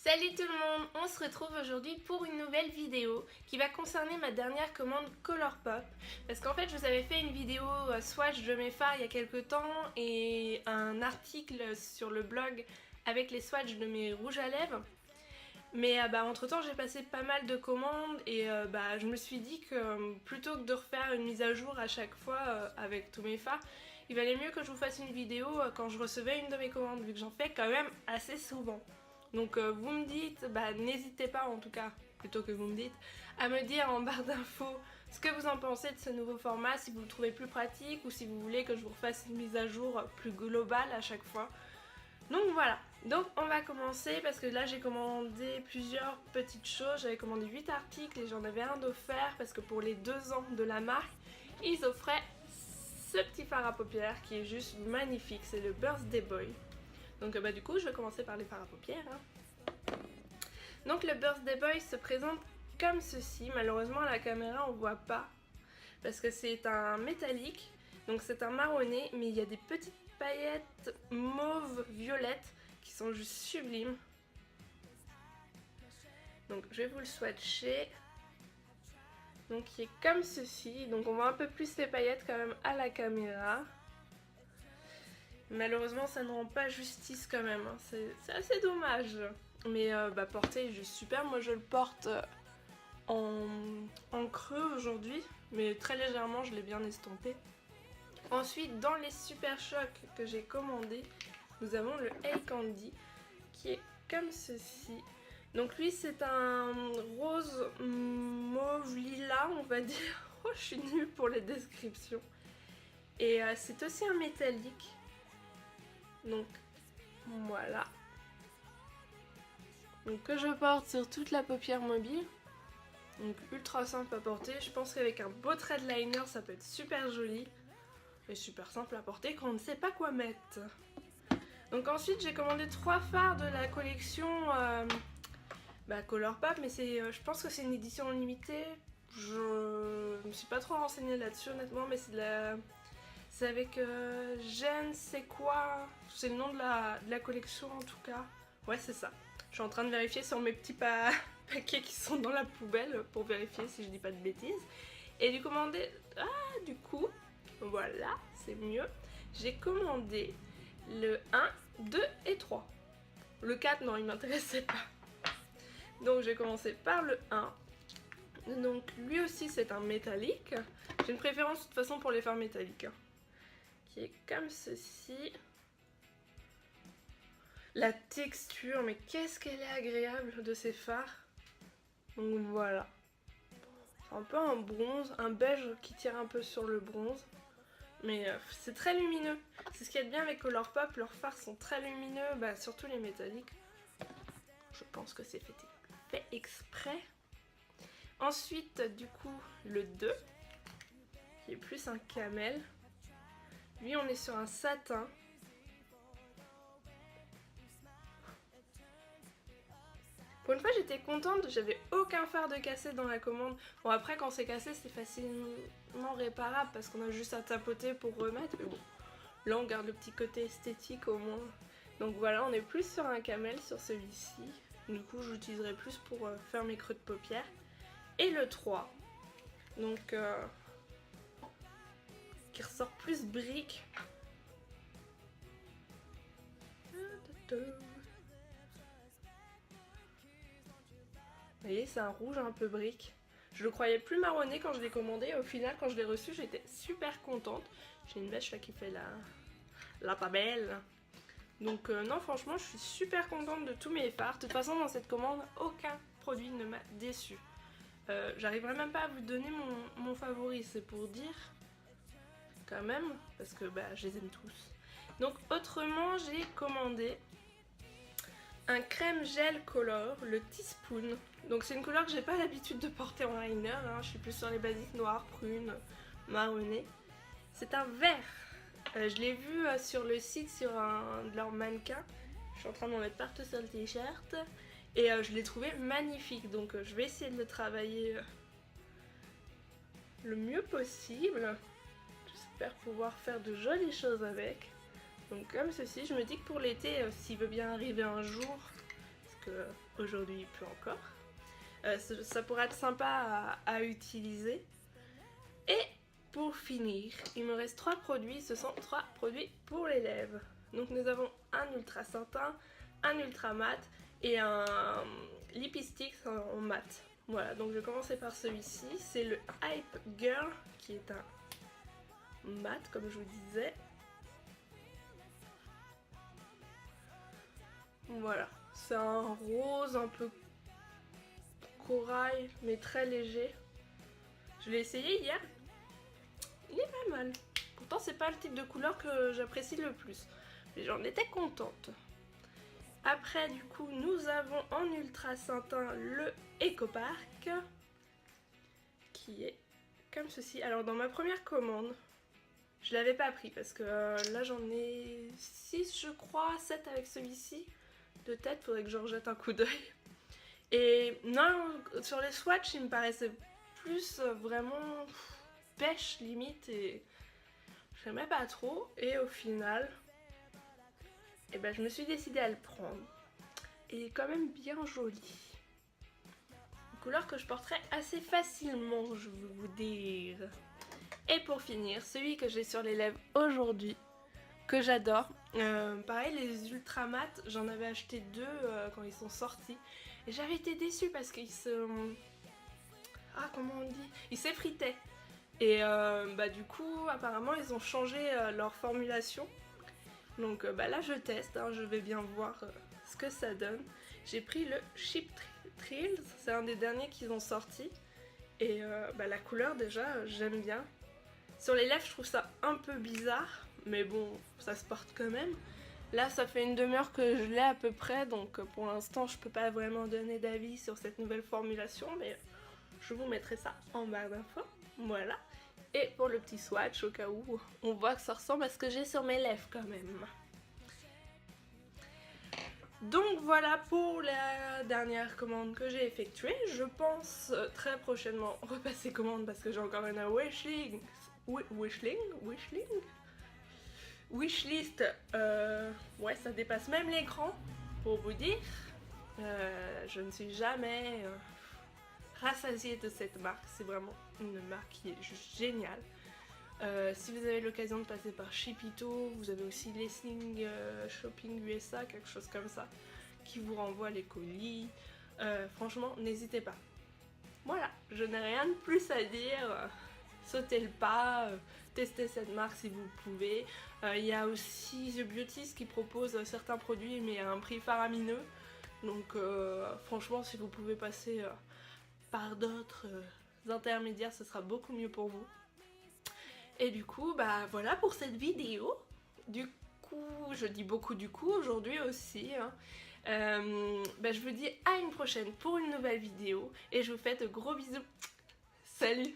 Salut tout le monde, on se retrouve aujourd'hui pour une nouvelle vidéo qui va concerner ma dernière commande Colourpop. Parce qu'en fait je vous avais fait une vidéo swatch de mes fards il y a quelques temps et un article sur le blog avec les swatchs de mes rouges à lèvres. Mais entre temps j'ai passé pas mal de commandes et je me suis dit que plutôt que de refaire une mise à jour à chaque fois avec tous mes fards, il valait mieux que je vous fasse une vidéo quand je recevais une de mes commandes vu que j'en fais quand même assez souvent. Donc vous me dites, n'hésitez pas en tout cas, plutôt que vous me dites, à me dire en barre d'infos ce que vous en pensez de ce nouveau format, si vous le trouvez plus pratique ou si vous voulez que je vous refasse une mise à jour plus globale à chaque fois. Donc voilà, donc on va commencer parce que là j'ai commandé plusieurs petites choses, j'avais commandé 8 articles et j'en avais un d'offert parce que pour les 2 ans de la marque, ils offraient ce petit fard à paupières qui est juste magnifique, c'est le Birthday Boy. Donc du coup je vais commencer par les fards à paupières. Donc le Birthday Boy se présente comme ceci, malheureusement à la caméra on voit pas parce que c'est un métallique, donc c'est un marronné mais il y a des petites paillettes mauve violettes qui sont juste sublimes. Donc je vais vous le swatcher. Donc il est comme ceci, donc on voit un peu plus les paillettes quand même à la caméra. Malheureusement ça ne rend pas justice quand même, hein. C'est assez dommage. Mais porter est juste super, moi je le porte en creux aujourd'hui, mais très légèrement je l'ai bien estompé. Ensuite dans les super chocs que j'ai commandés, nous avons le Hey Candy qui est comme ceci. Donc lui c'est un rose mauve lilas on va dire. Oh je suis nulle pour les descriptions. Et c'est aussi un métallique. Donc voilà. Donc que je porte sur toute la paupière mobile. Donc ultra simple à porter. Je pense qu'avec un beau thread liner ça peut être super joli. Et super simple à porter quand on ne sait pas quoi mettre. Donc ensuite j'ai commandé 3 fards de la collection Colourpop. Mais je pense que c'est une édition limitée. Je me suis pas trop renseignée là-dessus honnêtement. Mais c'est avec je ne sais quoi. C'est le nom de la collection en tout cas. Ouais c'est ça. Je suis en train de vérifier sur mes petits paquets qui sont dans la poubelle pour vérifier si je dis pas de bêtises. Et du coup, voilà, c'est mieux. J'ai commandé le 1, 2 et 3. Le 4, non, il m'intéressait pas. Donc j'ai commencé par le 1. Donc lui aussi c'est un métallique. J'ai une préférence de toute façon pour les fards métalliques. Qui est comme ceci. La texture, mais qu'est-ce qu'elle est agréable de ces fards. Donc voilà. C'est un peu un bronze, un beige qui tire un peu sur le bronze. Mais c'est très lumineux. C'est ce qu'il y a de bien avec Colourpop, leurs fards sont très lumineux, surtout les métalliques. Je pense que c'est fait exprès. Ensuite, du coup, le 2, qui est plus un camel. Lui, on est sur un satin. Pour une fois j'étais contente, j'avais aucun fard de cassé dans la commande. Bon après quand c'est cassé c'est facilement réparable parce qu'on a juste à tapoter pour remettre. Mais bon, là on garde le petit côté esthétique au moins. Donc voilà, on est plus sur un camel sur celui-ci. Du coup j'utiliserai plus pour faire mes creux de paupières. Et le 3, donc qui ressort plus brique. Vous voyez, c'est un rouge un peu brique. Je le croyais plus marronné quand je l'ai commandé. Au final, quand je l'ai reçu, j'étais super contente. J'ai une mèche là qui fait la pas belle. Donc non, franchement, je suis super contente de tous mes fards. De toute façon, dans cette commande, aucun produit ne m'a déçu. J'arriverai même pas à vous donner mon favori, c'est pour dire quand même, parce que je les aime tous. Donc autrement, j'ai commandé un crème gel color, le Teaspoon. Donc c'est une couleur que j'ai pas l'habitude de porter en liner, hein. Je suis plus sur les basiques noires, prunes, marronnées. C'est un vert. Je l'ai vu sur le site, sur un de leurs mannequins. Je suis en train d'en mettre partout sur le t-shirt. Et je l'ai trouvé magnifique. Donc je vais essayer de le travailler le mieux possible. J'espère pouvoir faire de jolies choses avec. Donc comme ceci, je me dis que pour l'été, s'il veut bien arriver un jour, qu'aujourd'hui il pleut encore. Ça pourrait être sympa à utiliser. Et pour finir, il me reste 3 produits, ce sont 3 produits pour les lèvres. Donc nous avons un ultra satin, un ultra mat et un lipstick en mat. Voilà, donc je vais commencer par celui-ci, c'est le Hype Girl qui est un mat comme je vous disais. Voilà, c'est un rose un peu corail mais très léger. Je l'ai essayé hier, il est pas mal. Pourtant c'est pas le type de couleur que j'apprécie le plus, mais j'en étais contente. Après du coup nous avons en ultra satin le Eco Park qui est comme ceci. Alors dans ma première commande je l'avais pas pris parce que là j'en ai 6 je crois, 7 avec celui-ci de tête, faudrait que je rejette un coup d'œil. Et non, sur les swatchs il me paraissait plus vraiment pêche limite et j'aimais pas trop, et au final et ben, je me suis décidée à le prendre. Il est quand même bien joli. Une couleur que je porterai assez facilement, je veux vous dire. Et pour finir, celui que j'ai sur les lèvres aujourd'hui, que j'adore. Pareil, les ultra mat, j'en avais acheté 2 quand ils sont sortis. Et j'avais été déçue parce qu'ils se... Ah, comment on dit? Ils s'effritaient. Et bah du coup, apparemment, ils ont changé leur formulation. Donc bah là, je teste, hein, je vais bien voir ce que ça donne. J'ai pris le Cheap Thrills, c'est un des derniers qu'ils ont sorti. Et bah, la couleur, déjà, j'aime bien. Sur les lèvres, je trouve ça un peu bizarre, mais bon, ça se porte quand même. Là, ça fait une demi-heure que je l'ai à peu près, donc pour l'instant, je peux pas vraiment donner d'avis sur cette nouvelle formulation, mais je vous mettrai ça en barre d'infos. Voilà. Et pour le petit swatch, au cas où on voit que ça ressemble à ce que j'ai sur mes lèvres quand même. Donc voilà pour la dernière commande que j'ai effectuée. Je pense très prochainement repasser commande parce que j'ai encore une wishlist. Ouais, ça dépasse même l'écran pour vous dire. Je ne suis jamais rassasiée de cette marque. C'est vraiment une marque qui est juste géniale. Si vous avez l'occasion de passer par Shipito, vous avez aussi Lessing Shopping USA, quelque chose comme ça, qui vous renvoie les colis. Franchement, n'hésitez pas. Voilà, je n'ai rien de plus à dire. Sautez le pas, testez cette marque si vous pouvez. Il y a aussi The Beauties qui propose certains produits mais à un prix faramineux. Donc franchement, si vous pouvez passer par d'autres intermédiaires, ce sera beaucoup mieux pour vous. Et du coup, bah voilà pour cette vidéo. Du coup, je dis beaucoup du coup aujourd'hui aussi. Hein. Bah, je vous dis à une prochaine pour une nouvelle vidéo. Et je vous fais de gros bisous. Salut!